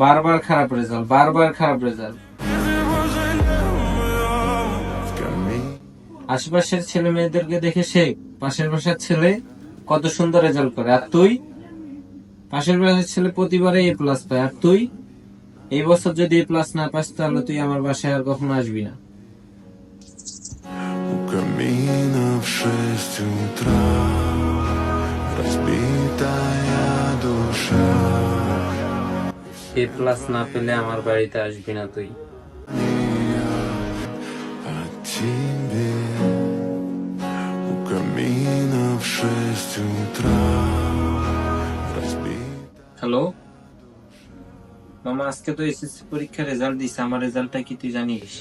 বারবার খারাপ রেজাল্ট, বারবার খারাপ রেজাল্ট। আশেপাশের ছেলে মেয়েদেরকে দেখে সে পাশের বাসার ছেলে কত সুন্দর রেজাল্ট করে, আর তুই পাশের বাসার ছেলে প্রতিবারে A+ পায়, আর তুই এই বছর যদি A+ না পাস তাহলে তুই আমার বাসায় আর কখনো আসবি না। У камина в 6 утра разбитая душа. A+ না পেলে আমার বাড়িতে আসবি না তুই। От тебе у камина в 6 утра разбитая. হ্যালো মামা, আজকে তো এসএসসি পরীক্ষার রেজাল্ট দিছে, আমার রেজাল্টটা কি তুই জানিস?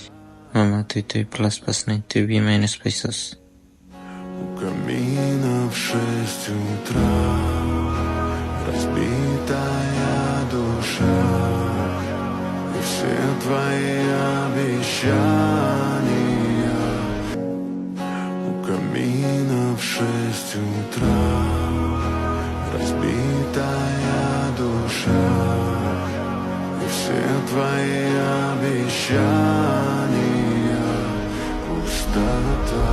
মামা তুই তো A+ পাস নাই, তুই B- পাইছস। У камина в 6 утра разбитая душа. И все твои обещания. У камина в 6 утра разбитая душа. И все твои обещания пустота.